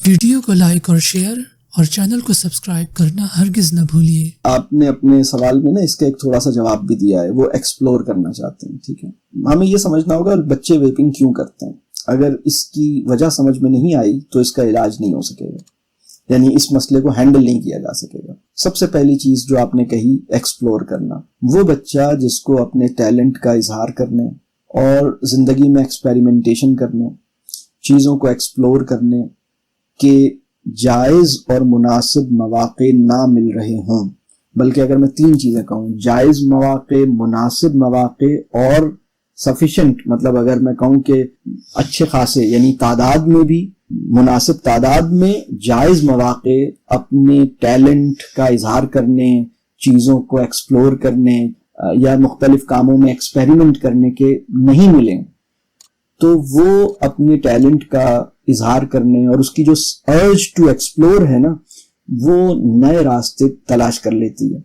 Video کو like اور share اور چینل کو سبسکرائب کرنا ہرگز نہ بھولیے۔ آپ نے اپنے سوال میں نا اس کا ایک تھوڑا سا جواب بھی دیا ہے، وہ ایکسپلور کرنا چاہتے ہیں، ٹھیک ہے۔ ہمیں یہ سمجھنا ہوگا بچے ویپنگ کیوں کرتے ہیں۔ اگر اس کی وجہ سمجھ میں نہیں آئی تو اس کا علاج نہیں ہو سکے گا، یعنی اس مسئلے کو ہینڈل نہیں کیا جا سکے گا۔ سب سے پہلی چیز جو آپ نے کہی ایکسپلور کرنا، وہ بچہ جس کو اپنے ٹیلنٹ کا اظہار کرنے اور زندگی میں ایکسپیریمنٹیشن کرنے، چیزوں کو ایکسپلور کرنے کے جائز اور مناسب مواقع نہ مل رہے ہوں، بلکہ اگر میں 3 چیزیں کہوں، جائز مواقع، مناسب مواقع اور سفیشنٹ، مطلب اگر میں کہوں کہ اچھے خاصے، یعنی تعداد میں بھی، مناسب تعداد میں جائز مواقع اپنے ٹیلنٹ کا اظہار کرنے، چیزوں کو ایکسپلور کرنے یا مختلف کاموں میں ایکسپیریمنٹ کرنے کے نہیں ملیں، تو وہ اپنے ٹیلنٹ کا اظہار کرنے اور اس کی جو ارج ٹو ایکسپلور ہے نا، وہ نئے راستے تلاش کر لیتی ہے۔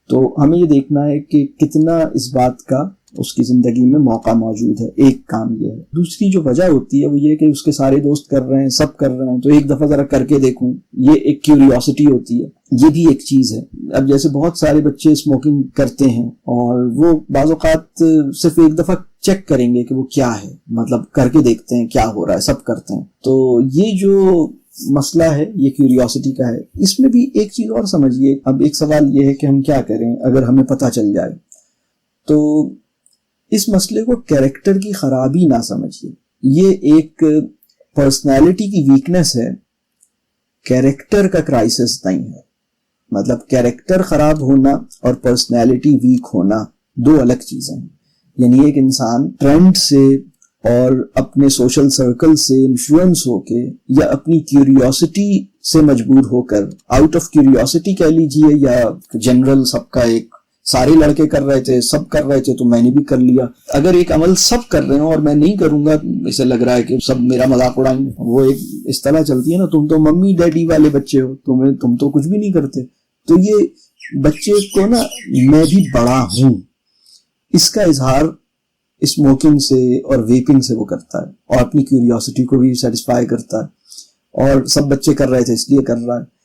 تو ہمیں یہ دیکھنا ہے کہ کتنا اس بات کا اس کی زندگی میں موقع موجود ہے۔ ایک کام یہ ہے۔ دوسری جو وجہ ہوتی ہے وہ یہ کہ اس کے سارے دوست کر رہے ہیں، سب کر رہے ہیں، تو ایک دفعہ ذرا کر کے دیکھوں، یہ ایک کیوریوسٹی ہوتی ہے، یہ بھی ایک چیز ہے۔ اب جیسے بہت سارے بچے اسموکنگ کرتے ہیں اور وہ بعض اوقات صرف ایک دفعہ چیک کریں گے کہ وہ کیا ہے، مطلب کر کے دیکھتے ہیں کیا ہو رہا ہے، سب کرتے ہیں۔ تو یہ جو مسئلہ ہے یہ کیوریوسٹی کا ہے۔ اس میں بھی ایک چیز اور سمجھیے، اب ایک سوال یہ ہے کہ ہم کیا کریں اگر ہمیں پتہ چل جائے۔ تو اس مسئلے کو کیریکٹر کی خرابی نہ سمجھیے، یہ ایک پرسنالٹی کی ویکنس ہے، کیریکٹر کا کرائسس نہیں ہے۔ مطلب کیریکٹر خراب ہونا اور پرسنالٹی ویک ہونا 2 الگ چیزیں ہیں۔ یعنی ایک انسان ٹرینڈ سے اور اپنے سوشل سرکل سے انفلوئنس ہو کے یا اپنی کیوریوسٹی سے مجبور ہو کر، آؤٹ آف کیوریوسٹی کہہ لیجئے یا جنرل سب کا، ایک سارے لڑکے کر رہے تھے، سب کر رہے تھے تو میں نے بھی کر لیا۔ اگر ایک عمل سب کر رہے ہوں اور میں نہیں کروں گا، اسے لگ رہا ہے کہ سب میرا مذاق اڑائیں گے، وہ ایک اصطلاح چلتی ہے نا، تم تو ممی ڈیڈی والے بچے ہو، تم تو کچھ بھی نہیں کرتے۔ تو یہ بچے کو نا میں بھی بڑا ہوں، اس کا اظہار اسموکنگ سے اور ویپنگ سے وہ کرتا ہے، اور اپنی کیوریوسٹی کو بھی سیٹسفائی کرتا ہے، اور سب بچے کر رہے تھے اس لیے کر رہا ہے۔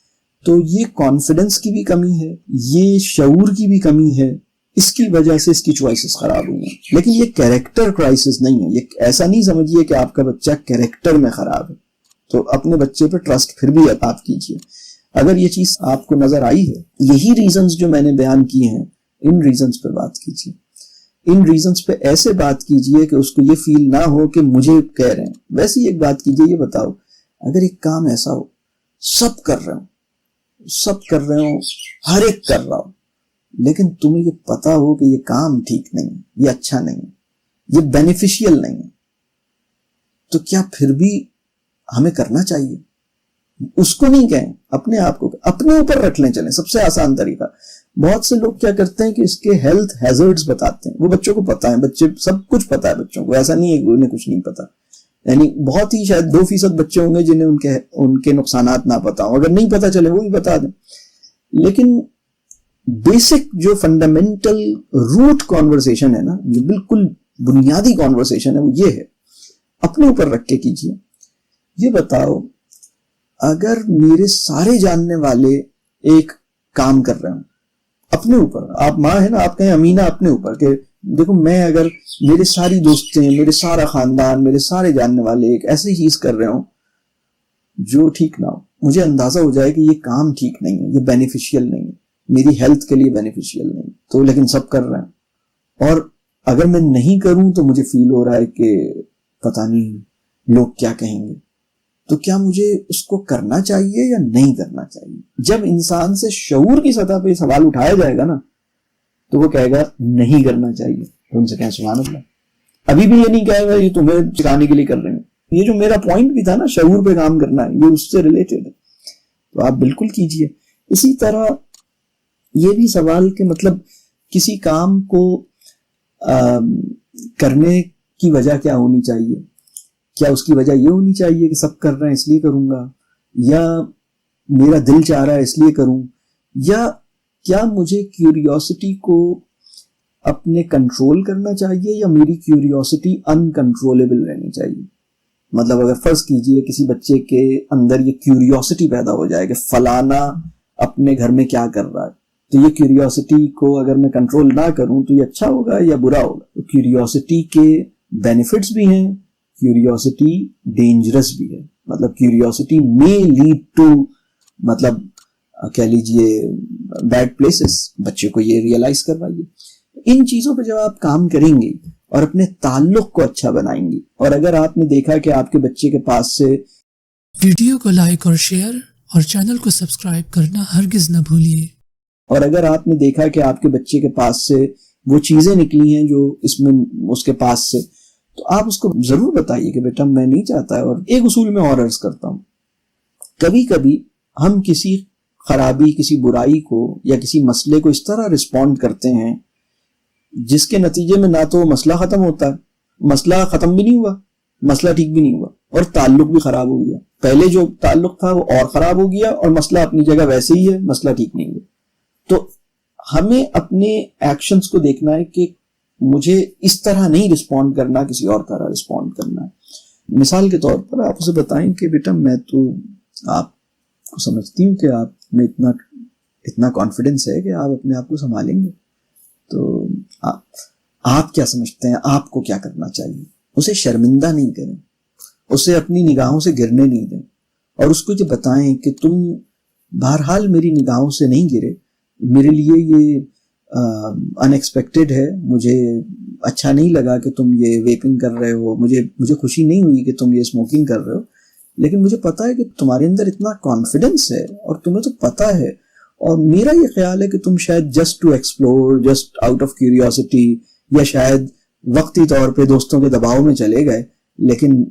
تو یہ کانفیڈنس کی بھی کمی ہے، یہ شعور کی بھی کمی ہے، اس کی وجہ سے اس کی چوائسز خراب ہوئی ہیں۔ لیکن یہ کیریکٹر کرائسس نہیں ہے، یہ ایسا نہیں سمجھیے کہ آپ کا بچہ کیریکٹر میں خراب ہے۔ تو اپنے بچے پہ ٹرسٹ پھر بھی آپ کیجیے۔ اگر یہ چیز آپ کو نظر آئی ہے، یہی ریزنز جو میں نے بیان کیے ہیں، ان ریزنز پہ بات کیجیے، ان ریزنز پہ ایسے بات کیجیے کہ اس کو یہ فیل نہ ہو کہ مجھے کہہ رہے ہیں۔ ویسے ہی ایک بات کیجیے، یہ بتاؤ اگر ایک کام ایسا ہو، سب کر رہے ہوں، ہر ایک کر رہا ہو، لیکن تمہیں یہ پتا ہو کہ یہ کام ٹھیک نہیں ہے، یہ اچھا نہیں ہے، یہ بینیفیشیل نہیں ہے، تو کیا پھر بھی ہمیں کرنا چاہیے؟ اس کو نہیں کہیں، اپنے آپ کو اپنے اوپر رکھ لیں۔ چلیں، سب سے آسان طریقہ، بہت سے لوگ کیا کرتے ہیں کہ اس کے ہیلتھ ہیزرڈز بتاتے ہیں۔ وہ بچوں کو پتا ہے، بچے سب کچھ پتا ہے بچوں کو، ایسا نہیں ہے کہ انہیں کچھ نہیں پتا۔ یعنی بہت ہی شاید 2% بچے ہوں گے جنہیں ان کے نقصانات نہ پتا ہوں، اگر نہیں پتا چلے وہ بھی بتا دیں۔ لیکن بیسک جو فنڈامنٹل روٹ کانورسیشن ہے نا، جو بالکل بنیادی کانورسیشن ہے، وہ یہ ہے، اپنے اوپر رکھ کے کیجیے۔ یہ بتاؤ اگر میرے سارے جاننے والے ایک کام کر رہے ہوں، اپنے اوپر، آپ ماں ہے نا، آپ کہیں امینہ اپنے اوپر کہ دیکھو میں اگر میرے ساری دوستیں، میرے سارا خاندان، میرے سارے جاننے والے ایک ایسی چیز کر رہے ہوں جو ٹھیک نہ ہو، مجھے اندازہ ہو جائے کہ یہ کام ٹھیک نہیں ہے، یہ بینیفیشیل نہیں ہے، میری ہیلتھ کے لیے بینیفیشیل نہیں، تو لیکن سب کر رہے ہیں، اور اگر میں نہیں کروں تو مجھے فیل ہو رہا ہے کہ پتہ نہیں لوگ کیا کہیں گے، تو کیا مجھے اس کو کرنا چاہیے یا نہیں کرنا چاہیے؟ جب انسان سے شعور کی سطح پہ سوال اٹھایا جائے گا نا، تو وہ کہے گا نہیں کرنا چاہیے۔ تو ان سے کہیں سبحان اللہ، ابھی بھی یہ نہیں کہے گا یہ تمہیں سکھانے کے لیے کر رہے ہیں۔ یہ جو میرا پوائنٹ بھی تھا نا، شعور پہ کام کرنا ہے، یہ اس سے ریلیٹڈ ہے، تو آپ بالکل کیجئے۔ اسی طرح یہ بھی سوال کہ مطلب کسی کام کو کرنے کی وجہ کیا ہونی چاہیے؟ کیا اس کی وجہ یہ ہونی چاہیے کہ سب کر رہے ہیں اس لیے کروں گا، یا میرا دل چاہ رہا ہے اس لیے کروں، یا کیا مجھے کیوریوسٹی کو اپنے کنٹرول کرنا چاہیے، یا میری کیوریوسٹی ان کنٹرولیبل رہنی چاہیے؟ مطلب اگر فرض کیجئے کسی بچے کے اندر یہ کیوریوسٹی پیدا ہو جائے کہ فلانا اپنے گھر میں کیا کر رہا ہے، تو یہ کیوریوسٹی کو اگر میں کنٹرول نہ کروں تو یہ اچھا ہوگا یا برا ہوگا؟ تو کیوریوسٹی کے بینیفٹس بھی ہیں، کیوریوسٹی ڈینجرس بھی ہے. مطلب کیوریوسٹی میں لیڈ ٹو مطلب کہہ لیجئے بیڈ پلیسز. بچے کو یہ ریئلائز کروائیے. ان چیزوں پہ جب آپ کام کریں گے اور اپنے تعلق کو اچھا بنائیں گے، اور اگر آپ نے دیکھا کہ آپ کے بچے کے پاس سے ویڈیو کو لائک اور شیئر اور چینل کو سبسکرائب کرنا ہرگز نہ بھولیے. اور اگر آپ نے دیکھا کہ آپ کے بچے کے پاس سے وہ چیزیں نکلی ہیں جو اس میں اس کے پاس سے، تو آپ اس کو ضرور بتائیے کہ بیٹا میں نہیں چاہتا ہے. اور ایک اصول میں اور عرض کرتا ہوں، کبھی کبھی ہم کسی خرابی، کسی برائی کو یا کسی مسئلے کو اس طرح رسپونڈ کرتے ہیں جس کے نتیجے میں نہ تو مسئلہ ختم ہوتا ہے، مسئلہ ختم بھی نہیں ہوا، مسئلہ ٹھیک بھی نہیں ہوا، اور تعلق بھی خراب ہو گیا. پہلے جو تعلق تھا وہ اور خراب ہو گیا، اور مسئلہ اپنی جگہ ویسے ہی ہے، مسئلہ ٹھیک نہیں ہوا. تو ہمیں اپنے ایکشنز کو دیکھنا ہے کہ مجھے اس طرح نہیں رسپونڈ کرنا، کسی اور طرح رسپونڈ کرنا ہے. مثال کے طور پر آپ اسے بتائیں کہ بیٹا میں تو آپ کو سمجھتی ہوں کہ آپ میں اتنا کانفیڈنس ہے کہ آپ اپنے آپ کو سنبھالیں گے، تو آپ کیا سمجھتے ہیں، آپ کو کیا کرنا چاہیے؟ اسے شرمندہ نہیں کریں، اسے اپنی نگاہوں سے گرنے نہیں دیں، اور اس کو یہ بتائیں کہ تم بہرحال میری نگاہوں سے نہیں گرے، میرے لیے یہ ان ایکسپیکٹڈ ہے، مجھے اچھا نہیں لگا کہ تم یہ ویپنگ کر رہے ہو، مجھے خوشی نہیں ہوئی کہ تم یہ اسموکنگ کر رہے ہو، لیکن مجھے پتا ہے کہ تمہارے اندر اتنا کانفیڈنس ہے اور تمہیں تو پتا ہے، اور میرا یہ خیال ہے کہ تم شاید just to explore, just out of curiosity, یا شاید وقتی طور پہ دوستوں کے دباؤ میں چلے گئے، لیکن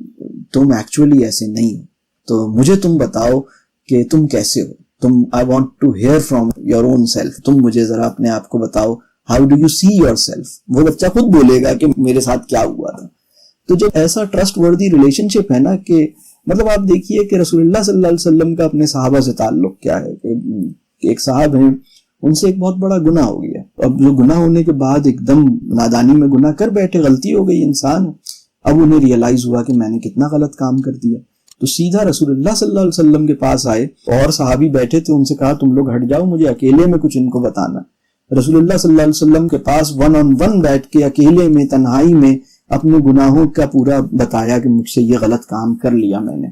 تم ایکچولی ایسے نہیں ہو. تو مجھے تم بتاؤ کہ تم کیسے ہو. I want to hear from your own self. تم مجھے ذرا اپنے آپ کو بتاؤ. How do you see yourself? وہ بچہ خود بولے گا کہ میرے ساتھ کیا ہوا تھا. تو جب ایسا ٹرسٹ وردی ریلیشن شپ ہے نا، کہ مطلب آپ دیکھیے کہ رسول اللہ صلی اللہ علیہ وسلم کا اپنے صحابہ سے تعلق کیا ہے، کہ ایک صاحب ہیں، ان سے ایک بہت بڑا گناہ ہو گیا. اب جو گناہ ہونے کے بعد ایک دم نادانی میں گناہ کر بیٹھے، غلطی ہو گئی، انسان. اب انہیں ریئلائز ہوا کہ میں نے کتنا غلط کام کر دیا. تو سیدھا رسول اللہ صلی اللہ علیہ وسلم کے پاس آئے، اور صحابی بیٹھے تھے، ان سے کہا تم لوگ ہٹ جاؤ، مجھے اکیلے میں کچھ ان کو بتانا. رسول اللہ صلی اللہ علیہ وسلم کے پاس 1 on 1 بیٹھ کے اکیلے میں، تنہائی میں اپنے گناہوں کا پورا بتایا کہ مجھ سے یہ غلط کام کر لیا میں نے.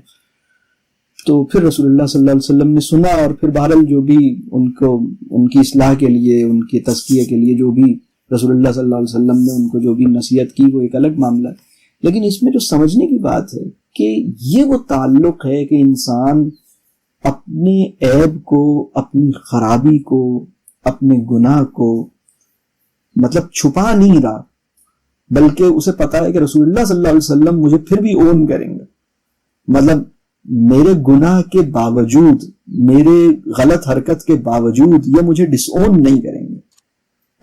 تو پھر رسول اللہ صلی اللہ علیہ وسلم نے سنا، اور پھر بہرحال جو بھی ان کی اصلاح کے لیے، ان کے تزکیے کے لیے جو بھی رسول اللہ صلی اللہ علیہ وسلم نے ان کو جو بھی نصیحت کی، وہ ایک الگ معاملہ ہے. لیکن اس میں جو سمجھنے کی بات ہے کہ یہ وہ تعلق ہے کہ انسان اپنے عیب کو، اپنی خرابی کو، اپنے گناہ کو مطلب چھپا نہیں رہا، بلکہ اسے پتا ہے کہ رسول اللہ صلی اللہ علیہ وسلم مجھے پھر بھی اون کریں گے. مطلب میرے گناہ کے باوجود، میرے غلط حرکت کے باوجود یہ مجھے ڈس اون نہیں کریں گے.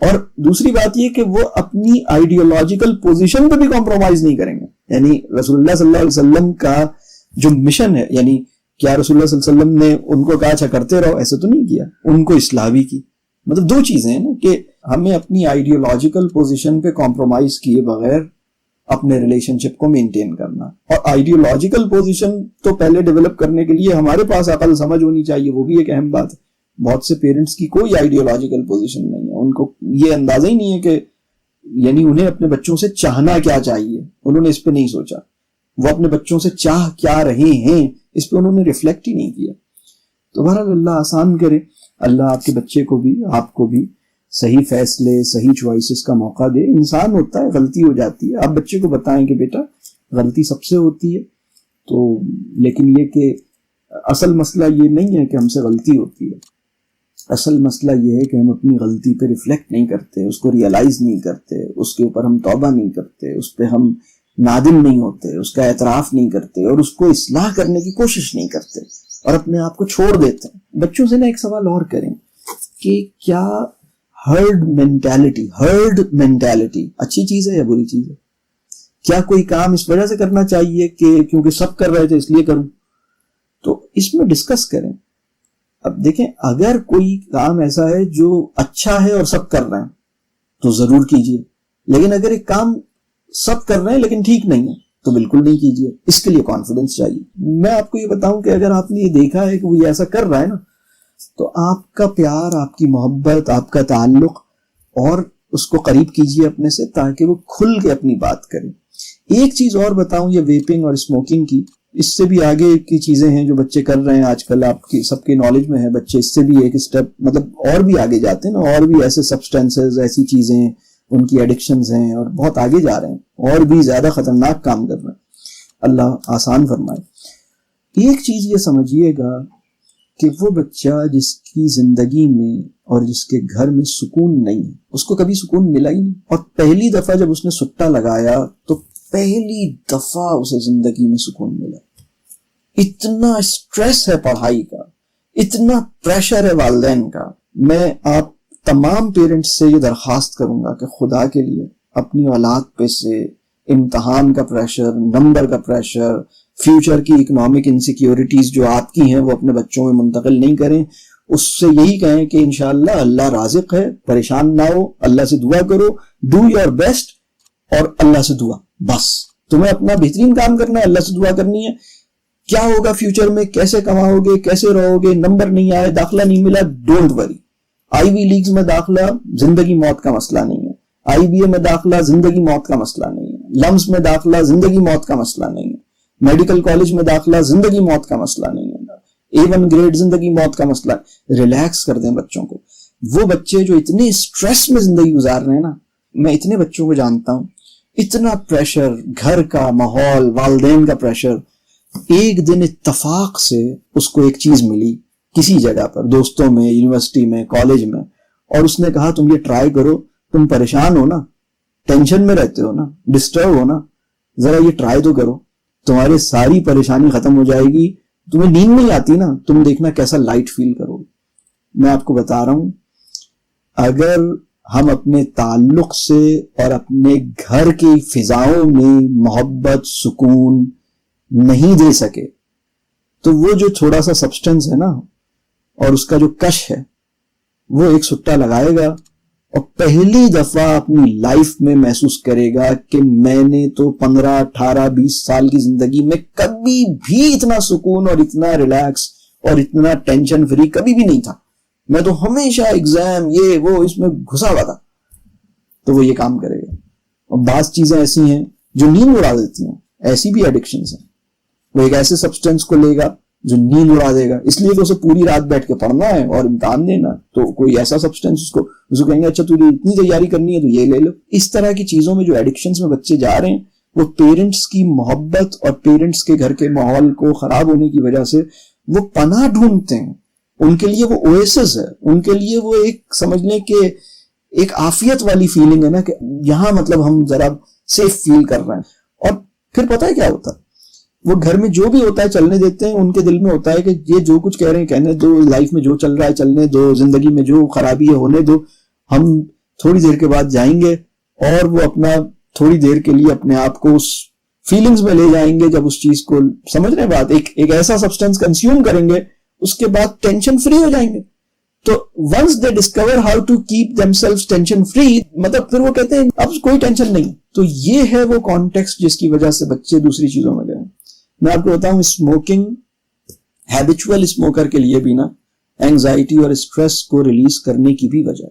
اور دوسری بات یہ کہ وہ اپنی آئیڈیولوجیکل پوزیشن پہ بھی کمپرومائز نہیں کریں گے. یعنی رسول اللہ صلی اللہ علیہ وسلم کا جو مشن ہے، یعنی کیا رسول اللہ صلی اللہ علیہ وسلم نے ان کو کہا اچھا کرتے رہو؟ ایسے تو نہیں کیا، ان کو اصلاح بھی کی. مطلب دو چیزیں ہیں نا، کہ ہمیں اپنی آئیڈیولوجیکل پوزیشن پہ کمپرومائز کیے بغیر اپنے ریلیشن شپ کو مینٹین کرنا. اور آئیڈیولوجیکل پوزیشن تو پہلے ڈیولپ کرنے کے لیے ہمارے پاس عقل سمجھ ہونی چاہیے، وہ بھی ایک اہم بات ہے. بہت سے پیرنٹس کی کوئی آئیڈیولوجیکل پوزیشن نہیں ہے، ان کو یہ اندازہ ہی نہیں ہے کہ یعنی انہیں اپنے بچوں سے چاہنا کیا چاہیے، انہوں نے اس پہ نہیں سوچا. وہ اپنے بچوں سے چاہ کیا رہے ہیں اس پہ انہوں نے ریفلیکٹ ہی نہیں کیا. تو بہرحال اللہ آسان کرے، اللہ آپ کے بچے کو بھی، آپ کو بھی صحیح فیصلے، صحیح چوائسز کا موقع دے. انسان ہوتا ہے، غلطی ہو جاتی ہے. آپ بچے کو بتائیں کہ بیٹا غلطی سب سے ہوتی ہے، تو لیکن یہ کہ اصل مسئلہ یہ نہیں ہے کہ ہم سے غلطی ہوتی ہے، اصل مسئلہ یہ ہے کہ ہم اپنی غلطی پہ ریفلیکٹ نہیں کرتے، اس کو ریئلائز نہیں کرتے، اس کے اوپر ہم توبہ نہیں کرتے، اس پہ ہم نادم نہیں ہوتے، اس کا اعتراف نہیں کرتے، اور اس کو اصلاح کرنے کی کوشش نہیں کرتے، اور اپنے آپ کو چھوڑ دیتے ہیں. بچوں سے نا ایک سوال اور کریں کہ کیا ہرڈ مینٹالٹی اچھی چیز ہے یا بری چیز ہے؟ کیا کوئی کام اس وجہ سے کرنا چاہیے کہ کیونکہ سب کر رہے تھے اس لیے کروں؟ تو اس میں ڈسکس کریں. اب دیکھیں، اگر کوئی کام ایسا ہے جو اچھا ہے اور سب کر رہے ہیں تو ضرور کیجیے، لیکن اگر ایک کام سب کر رہے ہیں لیکن ٹھیک نہیں ہے تو بالکل نہیں کیجیے. اس کے لیے کانفیڈنس چاہیے. میں آپ کو یہ بتاؤں کہ اگر آپ نے یہ دیکھا ہے کہ وہ ایسا کر رہا ہے نا, تو آپ کا پیار, آپ کی محبت, آپ کا تعلق اور اس کو قریب کیجیے اپنے سے, تاکہ وہ کھل کے اپنی بات کرے. ایک چیز اور بتاؤں, یہ ویپنگ اور اسموکنگ کی, اس سے بھی آگے کی چیزیں ہیں جو بچے کر رہے ہیں آج کل, آپ کی سب کے نالج میں ہے. بچے اس سے بھی ایک اسٹیپ مطلب اور بھی آگے جاتے ہیں نا, اور بھی ایسے سبسٹینسز, ایسی چیزیں ان کی ایڈکشنز ہیں اور بہت آگے جا رہے ہیں, اور بھی زیادہ خطرناک کام کر رہے ہیں. اللہ آسان فرمائے. ایک چیز یہ سمجھیے گا کہ وہ بچہ جس کی زندگی میں اور جس کے گھر میں سکون نہیں ہے, اس کو کبھی سکون ملا ہی نہیں, اور پہلی دفعہ جب اس نے سٹا لگایا تو پہلی دفعہ اسے زندگی میں سکون ملا. اتنا اسٹریس ہے پڑھائی کا, اتنا پریشر ہے والدین کا. میں آپ تمام پیرنٹس سے یہ درخواست کروں گا کہ خدا کے لیے اپنی اولاد پہ سے امتحان کا پریشر, نمبر کا پریشر, فیوچر کی اکنامک انسیکیورٹیز جو آپ کی ہیں وہ اپنے بچوں میں منتقل نہیں کریں. اس سے یہی کہیں کہ انشاءاللہ اللہ رازق ہے, پریشان نہ ہو, اللہ سے دعا کرو, ڈو یور بیسٹ, اور اللہ سے دعا. بس تمہیں اپنا بہترین کام کرنا ہے, اللہ سے دعا کرنی ہے. کیا ہوگا فیوچر میں, کیسے کماؤ گے, کیسے رہو گے, نمبر نہیں آئے, داخلہ نہیں ملا, don't worry. I we legs میں داخلہ زندگی موت کا مسئلہ نہیں ہے, آئی بی اے میں داخلہ زندگی موت کا مسئلہ نہیں ہے, لمس میں داخلہ زندگی موت کا مسئلہ نہیں ہے, میڈیکل کالج میں داخلہ زندگی موت کا مسئلہ نہیں ہے, A1 گریڈ زندگی موت کا مسئلہ ہے. ریلیکس کر دیں بچوں کو. وہ بچے جو اتنے اسٹریس میں زندگی گزار رہے ہیں نا, میں اتنے بچوں کو جانتا ہوں, اتنا پریشر, گھر کا ماحول, والدین کا پریشر. ایک دن اتفاق سے اس کو ایک چیز ملی کسی جگہ پر, دوستوں میں, یونیورسٹی میں, کالج میں, اور اس نے کہا تم یہ ٹرائی کرو, تم پریشان ہو نا, ٹینشن میں رہتے ہو نا, ڈسٹرب ہو نا, ذرا یہ ٹرائی تو کرو, تمہاری ساری پریشانی ختم ہو جائے گی. تمہیں نیند نہیں آتی نا, تم دیکھنا کیسا لائٹ فیل کرو. میں آپ کو بتا رہا ہوں, اگر ہم اپنے تعلق سے اور اپنے گھر کی فضاؤں میں محبت, سکون نہیں دے سکے, تو وہ جو تھوڑا سا سبسٹنس ہے نا, اور اس کا جو کش ہے, وہ ایک سٹا لگائے گا اور پہلی دفعہ اپنی لائف میں محسوس کرے گا کہ میں نے تو 15, 18, 20 سال کی زندگی میں کبھی بھی اتنا سکون اور اتنا ریلیکس اور اتنا ٹینشن فری کبھی بھی نہیں تھا. میں تو ہمیشہ ایگزام یہ وہ اس میں گھسا ہوا تھا. تو وہ یہ کام کرے گا. اور بعض چیزیں ایسی ہیں جو نیند اڑا دیتی ہیں, ایسی بھی ایڈکشنز ہیں. وہ ایک ایسے سبسٹینس کو لے گا جو نیند اڑا دے گا, اس لیے کہ اسے پوری رات بیٹھ کے پڑھنا ہے اور امتحان دینا, تو کوئی ایسا سبسٹینس اس کو کہیں گے اچھا تجھے اتنی تیاری کرنی ہے تو یہ لے لو. اس طرح کی چیزوں میں جو ایڈکشنز میں بچے جا رہے ہیں, وہ پیرنٹس کی محبت اور پیرنٹس کے گھر کے ماحول کو خراب ہونے کی وجہ سے وہ پناہ ڈھونڈتے ہیں. ان کے لیے وہ اویسس ہے, ان کے لیے وہ ایک سمجھ لیں کہ ایک عافیت والی فیلنگ ہے نا, کہ یہاں مطلب ہم ذرا سیف فیل کر رہے ہیں. اور پھر پتہ ہے کیا ہوتا ہے, وہ گھر میں جو بھی ہوتا ہے چلنے دیتے ہیں. ان کے دل میں ہوتا ہے کہ یہ جو کچھ کہہ رہے ہیں کہنے دو, لائف میں جو چل رہا ہے چلنے دو, زندگی میں جو خرابی ہے ہونے دو, ہم تھوڑی دیر کے بعد جائیں گے اور وہ اپنا تھوڑی دیر کے لیے اپنے آپ کو اس فیلنگز میں لے جائیں گے. جب اس چیز کو سمجھ رہے بات, ایک ایسا سبسٹینس کنزیوم کریں گے, اس کے بعد ٹینشن فری ہو جائیں گے. تو once they discover how to keep themselves tension free, مطلب پھر وہ کہتے ہیں اب کوئی ٹینشن نہیں. تو یہ ہے وہ کانٹیکسٹ جس کی وجہ سے بچے دوسری چیزوں میں گئے. میں آپ کو بتاؤں, اسموکنگ ہیبچول اسموکر کے لیے بھی نا اینگزائٹی اور اسٹریس کو ریلیز کرنے کی بھی وجہ.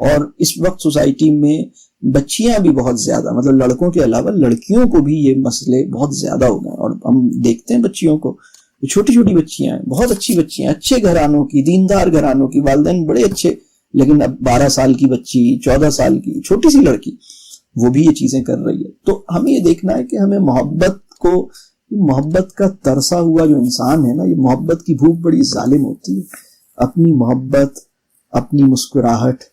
اور اس وقت سوسائٹی میں بچیاں بھی بہت زیادہ, مطلب لڑکوں کے علاوہ لڑکیوں کو بھی یہ مسئلے بہت زیادہ ہو گئے. اور ہم دیکھتے ہیں بچیوں کو, چھوٹی چھوٹی بچیاں ہیں, بہت اچھی بچیاں, اچھے گھرانوں کی, دیندار گھرانوں کی, والدین بڑے اچھے, لیکن اب 12 سال کی بچی, 14 سال کی چھوٹی سی لڑکی وہ بھی یہ چیزیں کر رہی ہے. تو ہمیں یہ دیکھنا ہے کہ ہمیں محبت کا ترسا ہوا جو انسان ہے نا, یہ محبت کی بھوک بڑی ظالم ہوتی ہے. اپنی محبت, اپنی مسکراہٹ,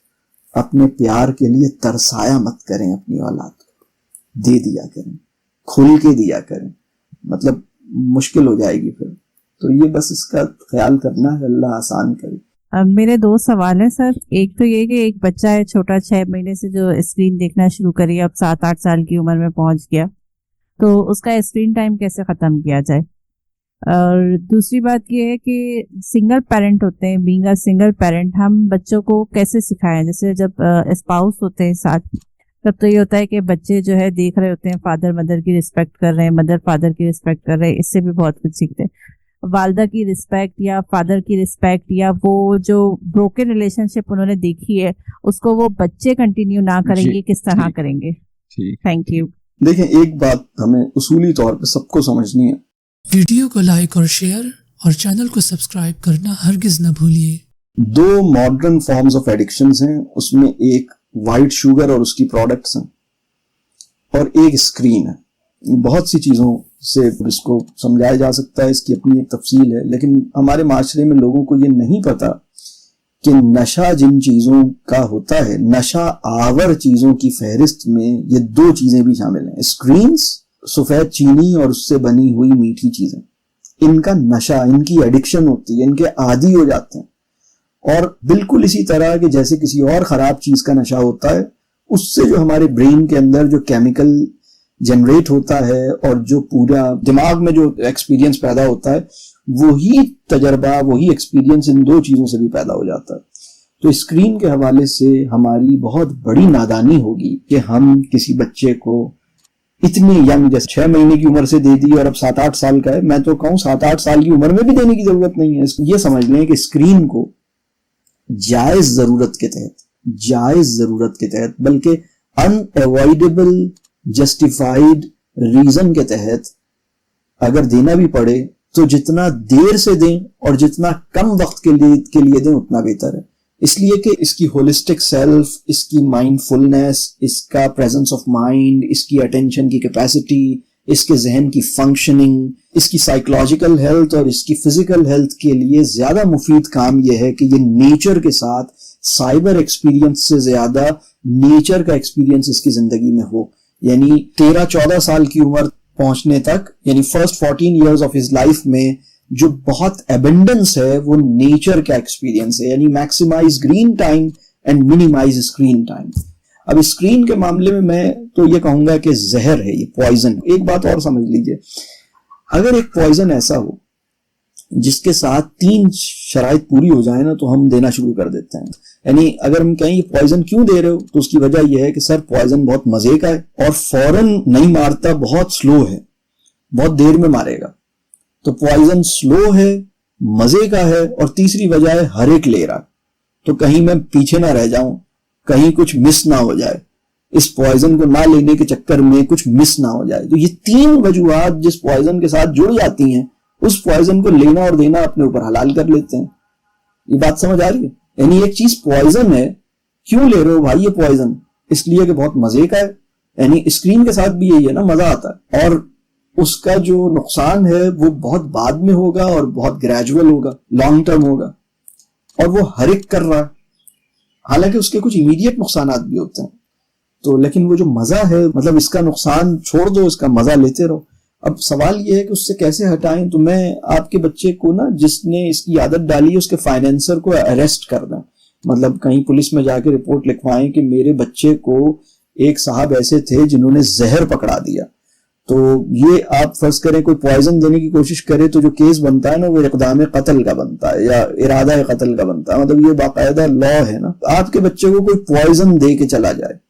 اپنے پیار کے لیے ترسایا مت کریں. اپنی اولاد کو دے دیا کریں, کھل کے دیا کریں, مطلب مشکل ہو جائے گی پھر. تو یہ بس اس کا خیال کرنا ہے, اللہ آسان کرے. اب میرے 2 سوال ہیں سر. ایک تو یہ کہ ایک بچہ ہے چھوٹا 6 مہینے سے جو اسکرین دیکھنا شروع کری, اب 7-8 سال کی عمر میں پہنچ گیا, تو اس کا اسکرین ٹائم کیسے ختم کیا جائے؟ اور دوسری بات یہ ہے کہ سنگل پیرنٹ ہوتے ہیں, بینگ اے سنگل پیرنٹ, ہم بچوں کو کیسے سکھائیں؟ جیسے جب اسپاؤس ہوتے ہیں ساتھ, تب تو یہ ہوتا ہے کہ بچے جو ہے دیکھ رہے ہوتے ہیں فادر مدر کی رسپیکٹ کر رہے ہیں, مدر فادر کی رسپیکٹ کر رہے ہیں, اس سے بھی بہت کچھ سیکھتے ہیں. والدہ کی رسپیکٹ یا فادر کی رسپیکٹ یا وہ جو بروکن ریلیشن شپ انہوں نے دیکھی ہے اس کو وہ بچے کنٹینیو نہ کریں گے, کس طرح کریں گے؟ Thank you. دیکھیں ایک بات ہمیں اصولی طور پہ سب کو سمجھنی ہے, ویڈیو کو لائک اور شیئر اور چینل کو سبسکرائب کرنا ہرگز نہ بھولیے. 2 ماڈرن فارمز آف ایڈکشنز ہیں, اس میں ایک وائٹ شوگر اور اس کی پروڈکٹس ہیں, اور ایک اسکرین ہے. بہت سی چیزوں سے اس کو سمجھایا جا سکتا ہے, اس کی اپنی ایک تفصیل ہے, لیکن ہمارے معاشرے میں لوگوں کو یہ نہیں پتا کہ نشہ جن چیزوں کا ہوتا ہے, نشہ آور چیزوں کی فہرست میں یہ 2 چیزیں بھی شامل ہیں, اسکرینز, سفید چینی اور اس سے بنی ہوئی میٹھی چیزیں. ان کا نشہ, ان کی ایڈکشن ہوتی ہے, ان کے عادی ہو جاتے ہیں. اور بالکل اسی طرح کہ جیسے کسی اور خراب چیز کا نشہ ہوتا ہے, اس سے جو ہمارے برین کے اندر جو کیمیکل جنریٹ ہوتا ہے اور جو پورا دماغ میں جو ایکسپیرینس پیدا ہوتا ہے, وہی تجربہ, وہی ایکسپیرینس ان 2 چیزوں سے بھی پیدا ہو جاتا ہے. تو اسکرین کے حوالے سے ہماری بہت بڑی نادانی ہوگی کہ ہم کسی بچے کو اتنی ینگ, جیسے 6 مہینے کی عمر سے دے دی اور اب 7-8 سال کا ہے, میں تو کہوں 7-8 سال کی عمر میں بھی دینے کی ضرورت نہیں ہے. یہ سمجھ لیں کہ اسکرین کو جائز ضرورت کے تحت بلکہ ان ایوائڈیبل جسٹیفائڈ ریزن کے تحت اگر دینا بھی پڑے تو جتنا دیر سے دیں اور جتنا کم وقت کے لیے دیں اتنا بہتر ہے. اس لیے کہ اس کی ہولسٹک سیلف, اس کی مائنڈ فلنس, اس کا پریزنس آف مائنڈ, اس کی اٹینشن کی کیپیسٹی, اس کے ذہن کی فنکشننگ, اس کی سائیکولوجیکل ہیلتھ اور اس کی فزیکل ہیلتھ کے لیے زیادہ مفید کام یہ ہے کہ یہ نیچر کے ساتھ سائبر ایکسپیرینس سے زیادہ نیچر کا ایکسپیرینس اس کی زندگی میں ہو. یعنی 13-14 سال کی عمر پہنچنے تک, یعنی first 14 years of his life میں جو بہت ایبنڈنس ہے وہ نیچر کا ایکسپیرینس ہے. یعنی maximize green time and minimize screen time. اب اسکرین کے معاملے میں تو یہ کہوں گا کہ زہر ہے, یہ پوائزن. ایک بات اور سمجھ لیجئے, اگر ایک پوائزن ایسا ہو جس کے ساتھ 3 شرائط پوری ہو جائیں نا تو ہم دینا شروع کر دیتے ہیں. یعنی اگر ہم کہیں یہ پوائزن کیوں دے رہے ہو تو اس کی وجہ یہ ہے کہ سر پوائزن بہت مزے کا ہے اور فوراً نہیں مارتا, بہت سلو ہے, بہت دیر میں مارے گا. تو پوائزن سلو ہے, مزے کا ہے, اور تیسری وجہ ہے ہر ایک لے رہا, تو کہیں میں پیچھے نہ رہ جاؤں, کہیں کچھ مس نہ ہو جائے, اس پوائزن کو نہ لینے کے چکر میں کچھ مس نہ ہو جائے. تو یہ 3 وجوہات جس پوائزن کے ساتھ جڑ جاتی ہیں, اس پوائزن کو لینا اور دینا اپنے اوپر حلال کر لیتے ہیں. یہ بات سمجھ آ رہی ہے؟ یعنی ایک چیز پوائزن ہے, کیوں لے رہے ہو بھائی یہ پوائزن؟ اس لیے کہ بہت مزے کا ہے. یعنی اسکرین کے ساتھ بھی یہی ہے نا, مزہ آتا ہے, اور اس کا جو نقصان ہے وہ بہت بعد میں ہوگا اور بہت گریجول ہوگا, لانگ ٹرم ہوگا, اور وہ ہر ایک کر رہا ہے, حالانکہ اس کے کچھ امیڈیٹ نقصانات بھی ہوتے ہیں. تو لیکن وہ جو مزہ ہے, مطلب اس کا نقصان چھوڑ دو, اس کا مزہ لیتے رہو. اب سوال یہ ہے کہ اس سے کیسے ہٹائیں. تو میں آپ کے بچے کو نا, جس نے اس کی عادت ڈالی ہے, اس کے فائنینسر کو اریسٹ کر دیں. مطلب کہیں پولیس میں جا کے رپورٹ لکھوائیں کہ میرے بچے کو ایک صاحب ایسے تھے جنہوں نے زہر پکڑا دیا. تو یہ آپ فرض کریں کوئی پوائزن دینے کی کوشش کرے تو جو کیس بنتا ہے نا وہ اقدام قتل کا بنتا ہے یا ارادہ قتل کا بنتا ہے. مطلب یہ باقاعدہ لا ہے نا. آپ کے بچے کو کوئی پوائزن دے کے چلا جائے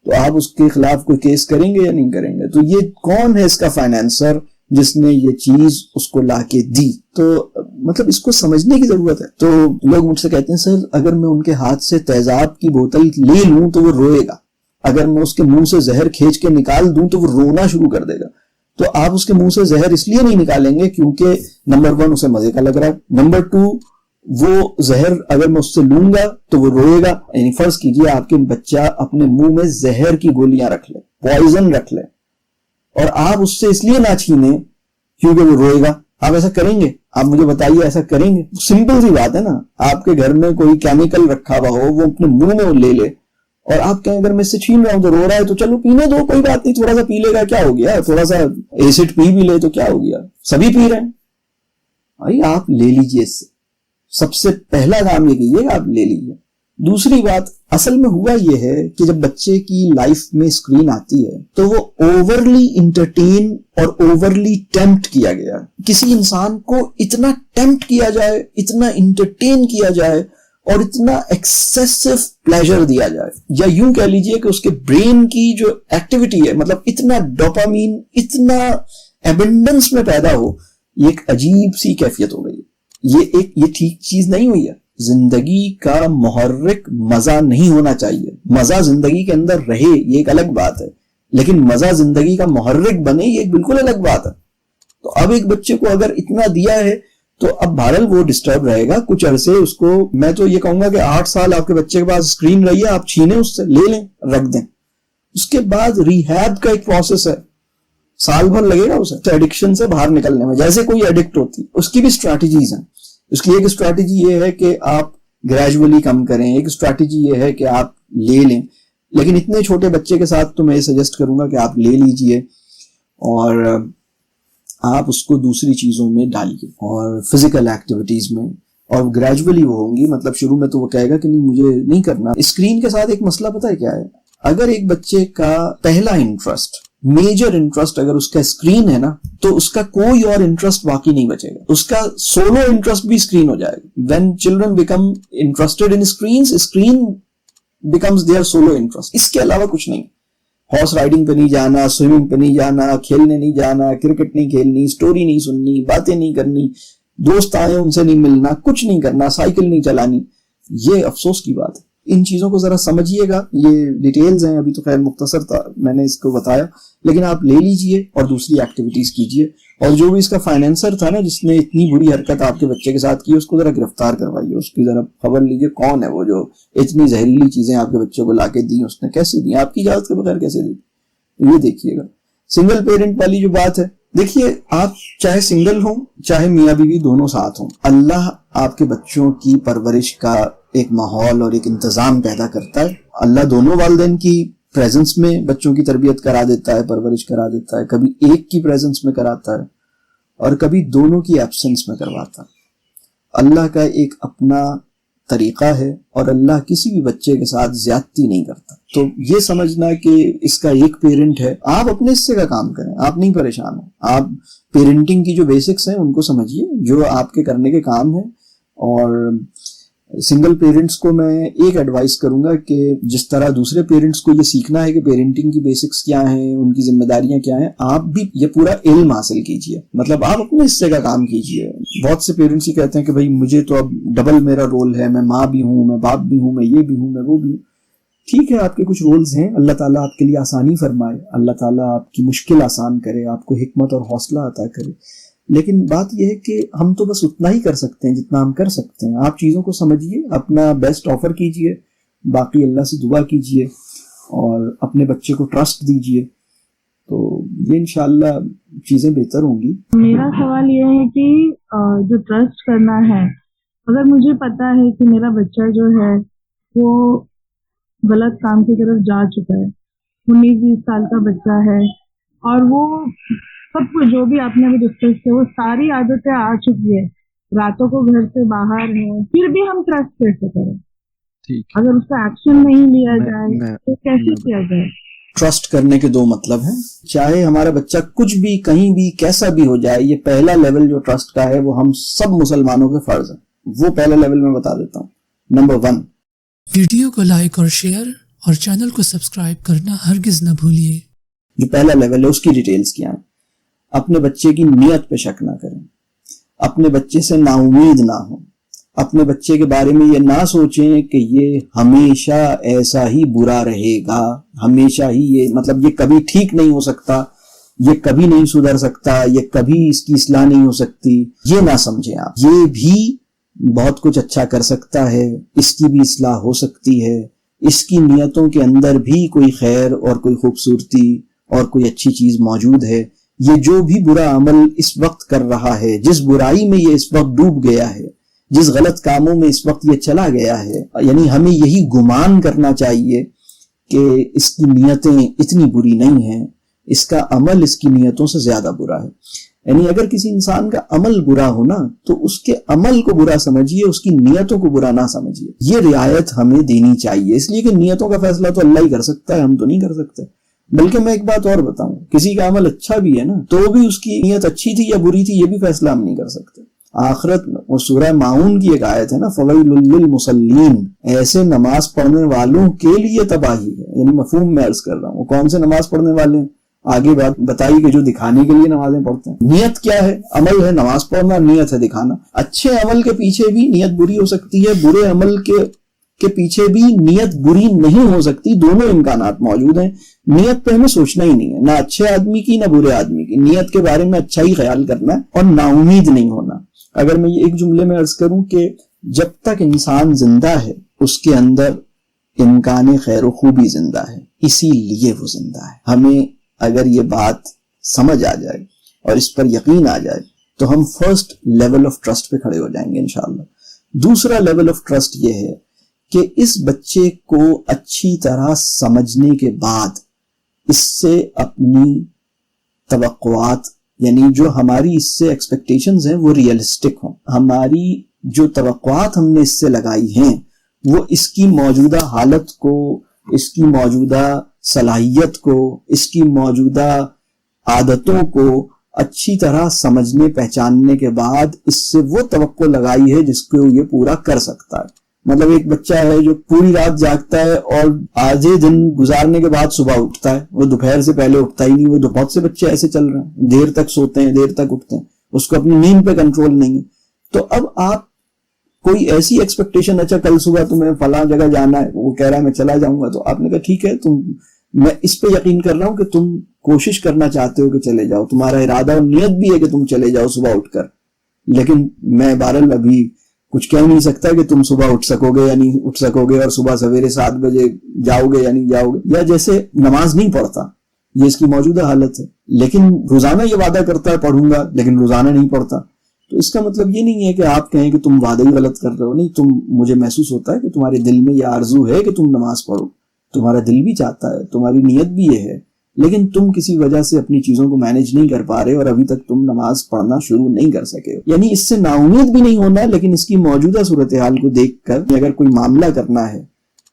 تو آپ اس کے خلاف کوئی کیس کریں گے یا نہیں کریں گے؟ تو یہ کون ہے اس کا فائنینسر جس نے یہ چیز اس کو لا کے دی؟ تو مطلب اس کو سمجھنے کی ضرورت ہے. تو لوگ مجھ سے کہتے ہیں سر اگر میں ان کے ہاتھ سے تیزاب کی بوتل لے لوں تو وہ روئے گا, اگر میں اس کے منہ سے زہر کھینچ کے نکال دوں تو وہ رونا شروع کر دے گا. تو آپ اس کے منہ سے زہر اس لیے نہیں نکالیں گے کیونکہ نمبر 1 اسے مزے کا لگ رہا ہے, نمبر 2 وہ زہر اگر میں اس سے لوں گا تو وہ روئے گا. یعنی فرض کیجئے آپ کے بچہ اپنے منہ میں زہر کی گولیاں رکھ لے, پوائزن رکھ لے, اور آپ اس سے اس لیے نہ چھینیں کیونکہ وہ روئے گا. آپ ایسا کریں گے؟ آپ مجھے بتائیے ایسا کریں گے؟ سمپل سی بات ہے نا. آپ کے گھر میں کوئی کیمیکل رکھا ہوا ہو, وہ اپنے منہ میں وہ لے لے, اور آپ کہیں اگر میں اس سے چھین رہا ہوں تو رو رہا ہے تو چلو پینے دو, کوئی بات نہیں, تھوڑا سا پی لے گا, کیا ہو گیا, تھوڑا سا ایسڈ پی بھی لے تو کیا ہو گیا, سبھی پی رہے ہیں. بھائی آپ لے لیجئے اس سے, سب سے پہلا کام یہ کیجیے کہ آپ لے لیجئے. دوسری بات, اصل میں ہوا یہ ہے کہ جب بچے کی لائف میں اسکرین آتی ہے تو وہ اوورلی انٹرٹین اور اوورلی ٹیمپٹ کیا گیا. کسی انسان کو اتنا ٹیمپٹ کیا جائے, اتنا انٹرٹین کیا جائے, اور اتنا ایکسیسو پلیجر دیا جائے, یا یوں کہہ لیجئے کہ اس کے برین کی جو ایکٹیویٹی ہے, مطلب اتنا ڈوپامین اتنا ایبنڈنس میں پیدا ہو, یہ ایک عجیب سی کیفیت ہو گئی. یہ ٹھیک چیز نہیں ہوئی ہے. زندگی کا محرک مزہ نہیں ہونا چاہیے. مزہ زندگی کے اندر رہے یہ ایک الگ بات ہے, لیکن مزہ زندگی کا محرک بنے یہ ایک بالکل الگ بات ہے. تو اب ایک بچے کو اگر اتنا دیا ہے تو اب بہرحال وہ ڈسٹرب رہے گا کچھ عرصے. اس کو میں تو یہ کہوں گا کہ 8 سال آپ کے بچے کے پاس اسکرین رہی ہے, آپ چھینے اس سے, لے لیں, رکھ دیں. اس کے بعد ریہیب کا ایک پروسیس ہے, سال بھر لگے گا اسے ایڈکشن سے باہر نکلنے میں. جیسے کوئی ایڈکٹ ہوتی, اس کی بھی اسٹریٹجیز ہیں. اس کی ایک اسٹریٹجی یہ ہے کہ آپ گریجولی کم کریں, ایک اسٹریٹجی یہ ہے کہ آپ لے لیں. لیکن اتنے چھوٹے بچے کے ساتھ تو میں یہ سجیسٹ کروں گا کہ آپ لے لیجئے اور آپ اس کو دوسری چیزوں میں ڈالیے اور فزیکل ایکٹیویٹیز میں, اور گریجولی وہ ہوں گی. مطلب شروع میں تو وہ کہے گا کہ نہیں مجھے نہیں کرنا. اسکرین کے ساتھ ایک مسئلہ پتہ ہے کیا ہے, اگر ایک بچے کا پہلا انٹرسٹ, میجر انٹرسٹ اگر اس کا اسکرین ہے نا, تو اس کا کوئی اور انٹرسٹ باقی نہیں بچے گا. اس کا سولو انٹرسٹ بھی اسکرین ہو جائے گا. When children become interested in screens, screen becomes their solo interest. اس کے علاوہ کچھ نہیں. ہارس رائڈنگ پہ نہیں جانا, سوئمنگ پہ نہیں جانا, کھیلنے نہیں جانا, کرکٹ نہیں کھیلنی, اسٹوری نہیں سننی, باتیں نہیں کرنی, دوست آئے ان سے نہیں ملنا, کچھ نہیں کرنا, سائیکل نہیں چلانی. یہ افسوس کی بات ہے. ان چیزوں کو ذرا سمجھیے گا. یہ ڈیٹیلز ہیں, ابھی تو خیر مختصر تھا میں نے اس کو بتایا, لیکن آپ لے لیجئے اور دوسری ایکٹیویٹیز کیجئے. اور جو بھی اس کا فائنینسر تھا نا جس نے اتنی بری حرکت آپ کے بچے کے ساتھ کی, اس کو ذرا گرفتار کروائیے. اس کی ذرا خبر لیجئے کون ہے وہ جو اتنی زہریلی چیزیں آپ کے بچے کو لا کے دی, اس نے کیسے دی, آپ کی اجازت کے بغیر کیسے دی. یہ دیکھیے گا. سنگل پیرنٹ والی جو بات ہے, دیکھیے آپ چاہے سنگل ہوں چاہے میاں بیوی دونوں ساتھ ہوں, اللہ آپ کے بچوں کی پرورش کا ایک ماحول اور ایک انتظام پیدا کرتا ہے. اللہ دونوں والدین کی پریزنس میں بچوں کی تربیت کرا دیتا ہے, پرورش کرا دیتا ہے. کبھی ایک کی پریزنس میں کراتا ہے اور کبھی دونوں کی ایبسنس میں کرواتا ہے. اللہ کا ایک اپنا طریقہ ہے اور اللہ کسی بھی بچے کے ساتھ زیادتی نہیں کرتا. تو یہ سمجھنا کہ اس کا ایک پیرنٹ ہے, آپ اپنے حصے کا کام کریں, آپ نہیں پریشان ہوں. آپ پیرنٹنگ کی جو بیسکس ہیں ان کو سمجھیے, جو آپ کے کرنے کے کام ہیں. اور سنگل پیرنٹس کو میں ایک ایڈوائز کروں گا کہ جس طرح دوسرے پیرنٹس کو یہ سیکھنا ہے کہ پیرنٹنگ کی بیسکس کیا ہیں, ان کی ذمہ داریاں کیا ہیں, آپ بھی یہ پورا علم حاصل کیجئے. مطلب آپ اپنے حصے کا کام کیجئے. بہت سے پیرنٹس ہی کہتے ہیں کہ بھائی مجھے تو اب ڈبل میرا رول ہے, میں ماں بھی ہوں, میں باپ بھی ہوں, میں یہ بھی ہوں, میں وہ بھی ہوں. ٹھیک ہے, آپ کے کچھ رولز ہیں, اللہ تعالیٰ آپ کے لیے آسانی فرمائے, اللہ تعالیٰ آپ کی مشکل آسان کرے, آپ کو حکمت اور حوصلہ عطا کرے. لیکن بات یہ ہے کہ ہم تو بس اتنا ہی کر سکتے ہیں جتنا ہم کر سکتے ہیں. آپ چیزوں کو سمجھیے, اپنا بیسٹ آفر کیجئے, باقی اللہ سے دعا کیجئے اور اپنے بچے کو ٹرسٹ دیجئے, تو یہ انشاءاللہ چیزیں بہتر ہوں گی. میرا سوال یہ ہے کہ جو ٹرسٹ کرنا ہے, اگر مجھے پتا ہے کہ میرا بچہ جو ہے وہ غلط کام کی طرف جا چکا ہے, 19-20 سال کا بچہ ہے, اور وہ سب کچھ جو بھی آپ نے ابھی ڈسکس کیا وہ ساری عادتیں آ چکی ہے, راتوں کو گھر سے باہر ہے, پھر بھی ہم ٹرسٹ کیسے کریں؟ اگر اس کا ایکشن نہیں لیا جائے تو کیسے کیا جائے؟ ٹرسٹ کرنے کے دو مطلب ہیں. چاہے ہمارا بچہ کچھ بھی کہیں بھی کیسا بھی ہو جائے, یہ پہلا لیول جو ٹرسٹ کا ہے وہ ہم سب مسلمانوں کے فرض ہے. وہ پہلا لیول میں بتا دیتا ہوں. نمبر 1, ویڈیو کو لائک اور شیئر اور چینل کو سبسکرائب کرنا ہرگز نہ بھولیے. جو پہلا لیول ہے اس کی ڈیٹیلز کیا ہیں. اپنے بچے کی نیت پہ شک نہ کریں, اپنے بچے سے نا امید نہ ہوں, اپنے بچے کے بارے میں یہ نہ سوچیں کہ یہ ہمیشہ ایسا ہی برا رہے گا, ہمیشہ ہی یہ مطلب یہ کبھی ٹھیک نہیں ہو سکتا, یہ کبھی نہیں سدھر سکتا, یہ کبھی اس کی اصلاح نہیں ہو سکتی. یہ نہ سمجھیں آپ. یہ بھی بہت کچھ اچھا کر سکتا ہے, اس کی بھی اصلاح ہو سکتی ہے, اس کی نیتوں کے اندر بھی کوئی خیر اور کوئی خوبصورتی اور کوئی اچھی چیز موجود ہے. یہ جو بھی برا عمل اس وقت کر رہا ہے, جس برائی میں یہ اس وقت ڈوب گیا ہے, جس غلط کاموں میں اس وقت یہ چلا گیا ہے, یعنی ہمیں یہی گمان کرنا چاہیے کہ اس کی نیتیں اتنی بری نہیں ہیں, اس کا عمل اس کی نیتوں سے زیادہ برا ہے. یعنی اگر کسی انسان کا عمل برا ہونا تو اس کے عمل کو برا سمجھیے, اس کی نیتوں کو برا نہ سمجھیے. یہ رعایت ہمیں دینی چاہیے, اس لیے کہ نیتوں کا فیصلہ تو اللہ ہی کر سکتا ہے, ہم تو نہیں کر سکتے. بلکہ میں ایک بات اور بتاؤں, کسی کا عمل اچھا بھی ہے نا تو بھی اس کی نیت اچھی تھی یا بری تھی یہ بھی فیصلہ ہم نہیں کر سکتے. آخرت میں، وہ سورہ ماؤن کی ایک آیت ہے نا، فویل للمصلین، ایسے نماز پڑھنے والوں کے لیے تباہی ہے، یعنی مفہوم میں عرض کر رہا ہوں، وہ کون سے نماز پڑھنے والے ہیں؟ آگے بات بتائی کہ جو دکھانے کے لیے نمازیں پڑھتے ہیں۔ نیت کیا ہے؟ عمل ہے نماز پڑھنا، نیت ہے دکھانا۔ اچھے عمل کے پیچھے بھی نیت بری ہو سکتی ہے، برے عمل کے پیچھے بھی نیت بری نہیں ہو سکتی، دونوں امکانات موجود ہیں۔ نیت پہ ہمیں سوچنا ہی نہیں ہے، نہ اچھے آدمی کی نہ برے آدمی کی، نیت کے بارے میں اچھا ہی خیال کرنا ہے اور نا امید نہیں ہونا۔ اگر میں یہ ایک جملے میں عرض کروں کہ جب تک انسان زندہ ہے اس کے اندر امکان خیر و خوبی زندہ ہے، اسی لیے وہ زندہ ہے۔ ہمیں اگر یہ بات سمجھ آ جائے اور اس پر یقین آ جائے تو ہم فرسٹ لیول آف ٹرسٹ پہ کھڑے ہو جائیں گے انشاءاللہ۔ دوسرا لیول آف ٹرسٹ یہ ہے کہ اس بچے کو اچھی طرح سمجھنے کے بعد اس سے اپنی توقعات، یعنی جو ہماری اس سے ایکسپیکٹیشنز ہیں وہ ریئلسٹک ہوں۔ ہماری جو توقعات ہم نے اس سے لگائی ہیں وہ اس کی موجودہ حالت کو، اس کی موجودہ صلاحیت کو، اس کی موجودہ عادتوں کو اچھی طرح سمجھنے پہچاننے کے بعد اس سے وہ توقع لگائی ہے جس کو یہ پورا کر سکتا ہے۔ مطلب ایک بچہ ہے جو پوری رات جاگتا ہے اور آدھے دن گزارنے کے بعد صبح اٹھتا ہے، وہ دوپہر سے پہلے اٹھتا ہی نہیں۔ وہ بہت سے بچے ایسے چل رہے ہیں، دیر تک سوتے ہیں، دیر تک اٹھتے ہیں، اس کو اپنی نیند پہ کنٹرول نہیں ہے۔ تو اب آپ کوئی ایسی ایکسپیکٹیشن، اچھا کل صبح تمہیں فلاں جگہ جانا ہے، وہ کہہ رہا ہے میں چلا جاؤں گا، تو آپ نے کہا ٹھیک ہے، میں اس پہ یقین کر رہا ہوں کہ تم کوشش کرنا چاہتے ہو کہ چلے جاؤ، تمہارا ارادہ اور نیت بھی ہے کہ تم چلے جاؤ صبح اٹھ کر، لیکن میں بہرحال ابھی کچھ کہہ نہیں سکتا کہ تم صبح اٹھ سکو گے یا نہیں اٹھ سکو گے، اور صبح سویرے 7 بجے جاؤ گے یا نہیں جاؤ گے۔ یا جیسے نماز نہیں پڑھتا، یہ اس کی موجودہ حالت ہے، لیکن روزانہ یہ وعدہ کرتا ہے پڑھوں گا، لیکن روزانہ نہیں پڑھتا۔ تو اس کا مطلب یہ نہیں ہے کہ آپ کہیں کہ تم وعدہ ہی غلط کر رہے ہو، نہیں، مجھے محسوس ہوتا ہے کہ تمہارے دل میں یہ آرزو ہے کہ تم نماز پڑھو، تمہارا دل بھی چاہتا ہے، تمہاری نیت بھی یہ ہے، لیکن تم کسی وجہ سے اپنی چیزوں کو مینج نہیں کر پا رہے اور ابھی تک تم نماز پڑھنا شروع نہیں کر سکے ہو۔ یعنی اس سے نا امید بھی نہیں ہونا، لیکن اس کی موجودہ صورتحال کو دیکھ کر اگر کوئی معاملہ کرنا ہے،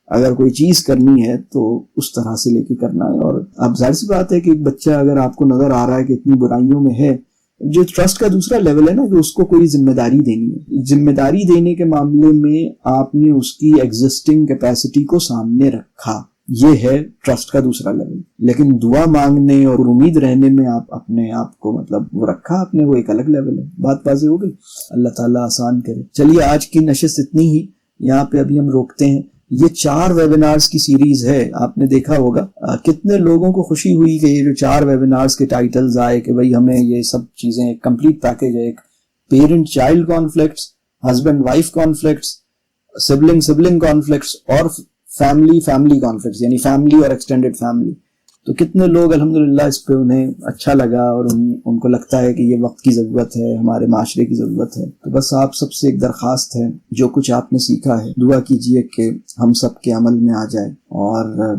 اگر کوئی چیز کرنی ہے تو اس طرح سے لے کے کرنا ہے۔ اور اب ظاہر سی بات ہے کہ ایک بچہ اگر آپ کو نظر آ رہا ہے کہ اتنی برائیوں میں ہے، جو ٹرسٹ کا دوسرا لیول ہے نا، کہ اس کو کوئی ذمہ داری دینی ہے۔ ذمہ داری دینے کے معاملے میں آپ نے اس کی ایگزسٹنگ کیپیسٹی کو سامنے رکھا، یہ ہے ٹرسٹ کا دوسرا لیول۔ لیکن دعا مانگنے اور امید رہنے میں آپ اپنے آپ کو مطلب وہ رکھا آپ نے، وہ ایک الگ لیول ہے۔ بات واضح ہو گئی؟ اللہ تعالیٰ آسان کرے۔ چلیے آج کی نشست اتنی ہی، یہاں پہ ابھی ہم روکتے ہیں۔ یہ 4 ویبینارز کی سیریز ہے، آپ نے دیکھا ہوگا کتنے لوگوں کو خوشی ہوئی کہ یہ جو 4 ویبینارز کے ٹائٹلز آئے کہ بھئی ہمیں یہ سب چیزیں ایک کمپلیٹ پیکج ہے، ایک parent child conflicts, husband wife conflicts, sibling conflicts, اور فیملی کانفلکٹس، یعنی فیملی اور ایکسٹینڈڈ فیملی۔ تو کتنے لوگ الحمدللہ اس پہ انہیں اچھا لگا اور ان کو لگتا ہے کہ یہ وقت کی ضرورت ہے، ہمارے معاشرے کی ضرورت ہے۔ تو بس آپ سب سے ایک درخواست ہے، جو کچھ آپ نے سیکھا ہے دعا کیجئے کہ ہم سب کے عمل میں آ جائے، اور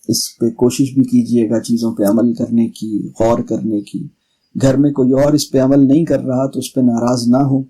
اس پہ کوشش بھی کیجئے گا چیزوں پہ عمل کرنے کی، غور کرنے کی۔ گھر میں کوئی اور اس پہ عمل نہیں کر رہا تو اس پہ ناراض نہ ہو،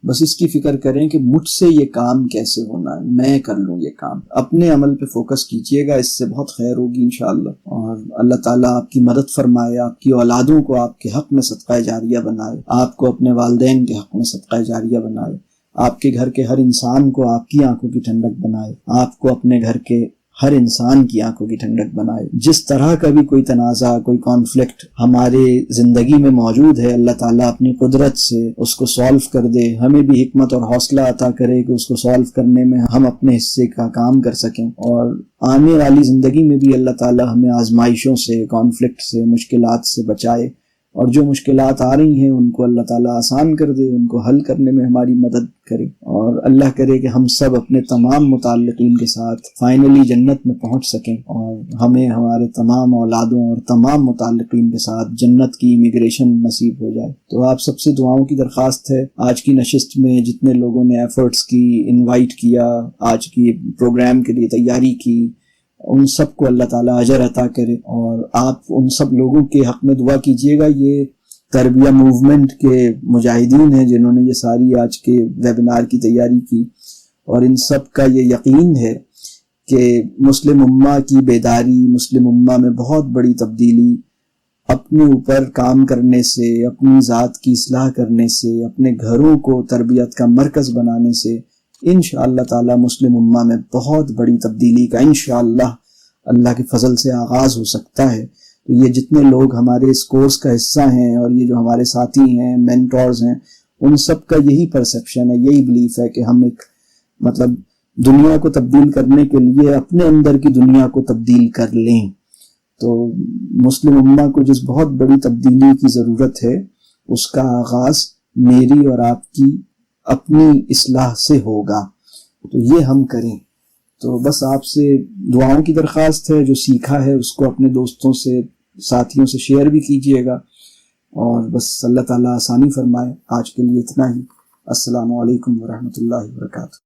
بس اس کی فکر کریں کہ مجھ سے یہ کام کیسے ہونا ہے، میں کر لوں یہ کام۔ اپنے عمل پہ فوکس کیجئے گا، اس سے بہت خیر ہوگی انشاءاللہ، اور اللہ تعالیٰ آپ کی مدد فرمائے، آپ کی اولادوں کو آپ کے حق میں صدقہ جاریہ بنائے، آپ کو اپنے والدین کے حق میں صدقہ جاریہ بنائے، آپ کے گھر کے ہر انسان کو آپ کی آنکھوں کی ٹھنڈک بنائے، آپ کو اپنے گھر کے ہر انسان کی آنکھوں کی ٹھنڈک بنائے۔ جس طرح کا بھی کوئی تنازع، کوئی کانفلکٹ ہمارے زندگی میں موجود ہے، اللہ تعالیٰ اپنی قدرت سے اس کو سالو کر دے، ہمیں بھی حکمت اور حوصلہ عطا کرے کہ اس کو سالو کرنے میں ہم اپنے حصے کا کام کر سکیں، اور آنے والی زندگی میں بھی اللہ تعالیٰ ہمیں آزمائشوں سے، کانفلکٹ سے، مشکلات سے بچائے، اور جو مشکلات آ رہی ہیں ان کو اللہ تعالیٰ آسان کر دے، ان کو حل کرنے میں ہماری مدد کرے، اور اللہ کرے کہ ہم سب اپنے تمام متعلقین کے ساتھ فائنلی جنت میں پہنچ سکیں، اور ہمیں ہمارے تمام اولادوں اور تمام متعلقین کے ساتھ جنت کی امیگریشن نصیب ہو جائے۔ تو آپ سب سے دعاؤں کی درخواست ہے۔ آج کی نشست میں جتنے لوگوں نے ایفرٹس کی، انوائٹ کیا، آج کی پروگرام کے لیے تیاری کی، ان سب کو اللہ تعالیٰ اجر عطا کرے، اور آپ ان سب لوگوں کے حق میں دعا کیجیے گا۔ یہ تربیہ موومنٹ کے مجاہدین ہیں جنہوں نے یہ ساری آج کے ویبینار کی تیاری کی، اور ان سب کا یہ یقین ہے کہ مسلم امہ کی بیداری، مسلم امہ میں بہت بڑی تبدیلی اپنے اوپر کام کرنے سے، اپنی ذات کی اصلاح کرنے سے، اپنے گھروں کو تربیت کا مرکز بنانے سے انشاءاللہ تعالی مسلم امہ میں بہت بڑی تبدیلی کا انشاءاللہ اللہ کے فضل سے آغاز ہو سکتا ہے۔ تو یہ جتنے لوگ ہمارے اس کورس کا حصہ ہیں اور یہ جو ہمارے ساتھی ہیں، مینٹورز ہیں، ان سب کا یہی پرسیپشن ہے، یہی بلیف ہے کہ ہم ایک مطلب دنیا کو تبدیل کرنے کے لیے اپنے اندر کی دنیا کو تبدیل کر لیں۔ تو مسلم امہ کو جس بہت بڑی تبدیلی کی ضرورت ہے، اس کا آغاز میری اور آپ کی اپنی اصلاح سے ہوگا، تو یہ ہم کریں۔ تو بس آپ سے دعاؤں کی درخواست ہے، جو سیکھا ہے اس کو اپنے دوستوں سے، ساتھیوں سے شیئر بھی کیجیے گا، اور بس اللہ تعالیٰ آسانی فرمائے۔ آج کے لیے اتنا ہی۔ السلام علیکم ورحمۃ اللہ وبرکاتہ۔